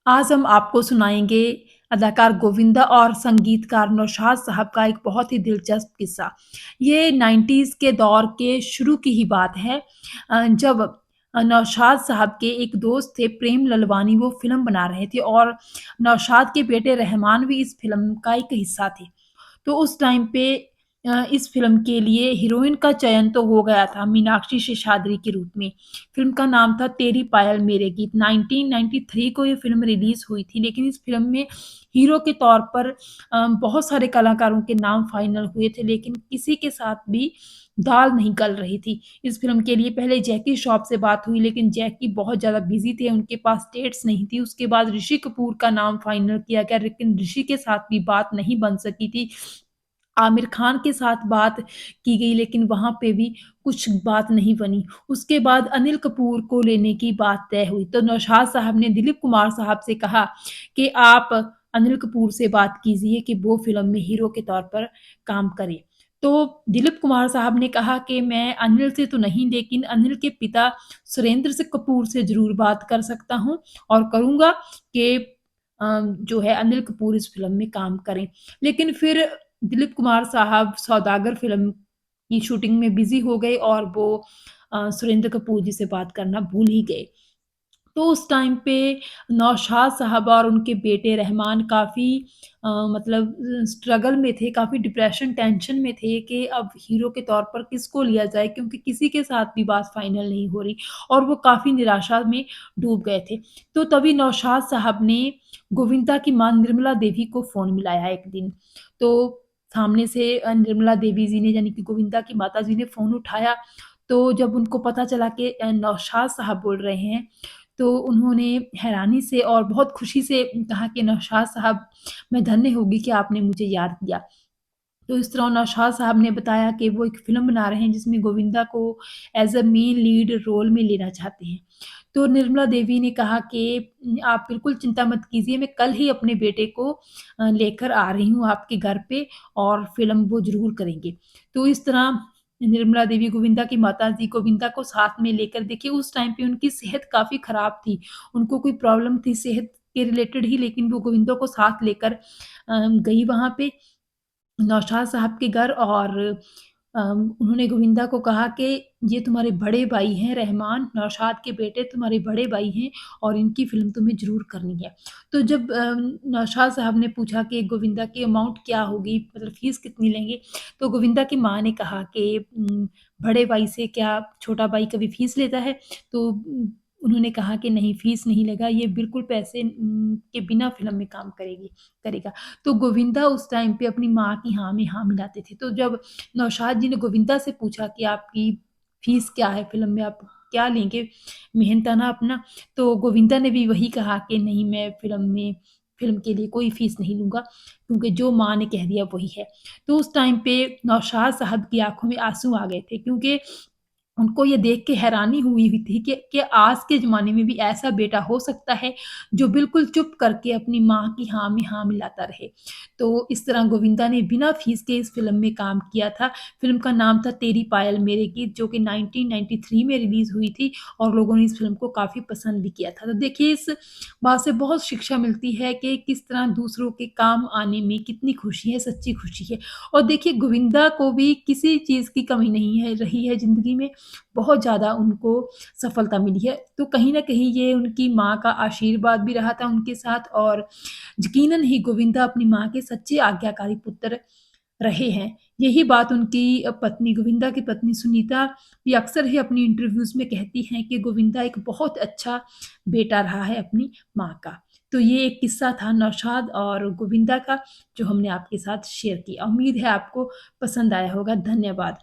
आज हम आपको सुनाएँगे अदाकार गोविंदा और संगीतकार नौशाद साहब का एक बहुत ही दिलचस्प किस्सा। ये 90s के दौर के शुरू की ही बात है जब नौशाद साहब के एक दोस्त थे प्रेम ललवानी वो फ़िल्म बना रहे थे और नौशाद के बेटे रहमान भी इस फ़िल्म का एक हिस्सा थे। तो उस टाइम पे इस फ़िल्म के लिए हीरोइन का चयन तो हो गया था मीनाक्षी शेषाद्री के रूप में। फ़िल्म का नाम था तेरी पायल मेरे गीत। 1993 को ये फ़िल्म रिलीज़ हुई थी, लेकिन इस फ़िल्म में हीरो के तौर पर बहुत सारे कलाकारों के नाम फ़ाइनल हुए थे, लेकिन किसी के साथ भी दाल नहीं गल रही थी। इस फ़िल्म के लिए पहले जैकी श्रॉफ से बात हुई, लेकिन जैकी बहुत ज़्यादा बिज़ी थे, उनके पास डेट्स नहीं थी। उसके बाद ऋषि कपूर का नाम फ़ाइनल किया गया, लेकिन ऋषि के साथ भी बात नहीं बन सकी थी। आमिर खान के साथ बात की गई, लेकिन वहाँ पे भी कुछ बात नहीं बनी। उसके बाद अनिल कपूर को लेने की बात तय हुई, तो नौशाद साहब ने दिलीप कुमार साहब से कहा कि आप अनिल कपूर से बात कीजिए कि वो फ़िल्म में हीरो के तौर पर काम करें। तो दिलीप कुमार साहब ने कहा कि मैं अनिल से तो नहीं, लेकिन अनिल के पिता सुरेंद्र सिंह कपूर से ज़रूर बात कर सकता हूँ और करूँगा कि जो है अनिल कपूर इस फ़िल्म में काम करें। लेकिन फिर दिलीप कुमार साहब सौदागर फ़िल्म की शूटिंग में बिज़ी हो गए और वो सुरेंद्र कपूर जी से बात करना भूल ही गए। तो उस टाइम पे नौशाद साहब और उनके बेटे रहमान काफ़ी मतलब स्ट्रगल में थे, काफ़ी डिप्रेशन, टेंशन में थे कि अब हीरो के तौर पर किसको लिया जाए क्योंकि किसी के साथ भी बात फाइनल नहीं हो रही और वो काफ़ी निराशा में डूब गए थे। तो तभी नौशाद साहब ने गोविंदा की माँ निर्मला देवी को फ़ोन मिलाया एक दिन। तो सामने से निर्मला देवी जी ने यानी कि गोविंदा की माताजी ने फ़ोन उठाया, तो जब उनको पता चला कि नौशाद साहब बोल रहे हैं, तो उन्होंने हैरानी से और बहुत खुशी से कहा कि नौशाद साहब, मैं धन्य होगी कि आपने मुझे याद किया। तो इस तरह नौशाद साहब ने बताया कि वो एक फ़िल्म बना रहे हैं जिसमें गोविंदा को as a main lead role में लेना चाहते हैं। तो निर्मला देवी ने कहा कि आप बिल्कुल चिंता मत कीजिए, मैं कल ही अपने बेटे को लेकर आ रही हूँ आपके घर पे और फ़िल्म वो ज़रूर करेंगे। तो इस तरह निर्मला देवी गोविंदा की माताजी गोविंदा को साथ में लेकर देखिए उस टाइम पे उनकी सेहत काफ़ी ख़राब थी। उनको कोई प्रॉब्लम थी सेहत के रिलेटेड ही, लेकिन वो गोविंदा को साथ लेकर गई वहाँ पे नौशाद साहब के घर और उन्होंने गोविंदा को कहा कि ये तुम्हारे बड़े भाई हैं रहमान, नौशाद के बेटे तुम्हारे बड़े भाई हैं और इनकी फ़िल्म तुम्हें ज़रूर करनी है। तो जब नौशाद साहब ने पूछा कि गोविंदा की अमाउंट क्या होगी, मतलब फ़ीस कितनी लेंगे? तो गोविंदा की माँ ने कहा कि बड़े भाई से क्या छोटा भाई कभी फ़ीस लेता है? तो उन्होंने कहा कि नहीं फ़ीस नहीं लेगा, ये बिल्कुल पैसे के बिना फ़िल्म में काम करेगा। तो गोविंदा उस टाइम पे अपनी माँ की हाँ में हाँ मिलाते थे। तो जब नौशाद जी ने गोविंदा से पूछा कि आपकी फ़ीस क्या है फ़िल्म में, आप क्या लेंगे मेहनताना अपना? तो गोविंदा ने भी वही कहा कि नहीं, मैं फ़िल्म के लिए कोई फ़ीस नहीं लूँगा क्योंकि जो माँ ने कह दिया वही है। तो उस टाइम पे नौशाद साहब की आँखों में आँसू आ गए थे क्योंकि उनको ये देख के हैरानी हुई हुई थी कि आज के ज़माने में भी ऐसा बेटा हो सकता है, जो बिल्कुल चुप करके अपनी माँ की हाँ में हाँ मिलाता रहे। तो इस तरह गोविंदा ने बिना फ़ीस के इस फ़िल्म में काम किया था। फ़िल्म का नाम था तेरी पायल मेरे गीत, जो कि 1993 में रिलीज़ हुई थी और लोगों ने इस फ़िल्म को काफ़ी पसंद भी किया था। तो देखिए इस बात से बहुत शिक्षा मिलती है कि किस तरह दूसरों के काम आने में कितनी खुशी है, सच्ची खुशी है। और देखिए गोविंदा को भी किसी चीज़ की कमी नहीं है रही है ज़िंदगी में, बहुत ज़्यादा उनको सफलता मिली है। तो कहीं न कहीं ये उनकी माँ का आशीर्वाद भी रहा था उनके साथ और यकीनन ही गोविंदा अपनी माँ के सच्चे आज्ञाकारी पुत्र रहे हैं। यही बात उनकी पत्नी गोविंदा की पत्नी सुनीता भी अक्सर ही अपनी इंटरव्यूज़ में कहती हैं कि गोविंदा एक बहुत अच्छा बेटा रहा है अपनी माँ का। तो ये एक किस्सा था नौशाद और गोविंदा का जो हमने आपके साथ शेयर किया। उम्मीद है आपको पसंद आया होगा। धन्यवाद।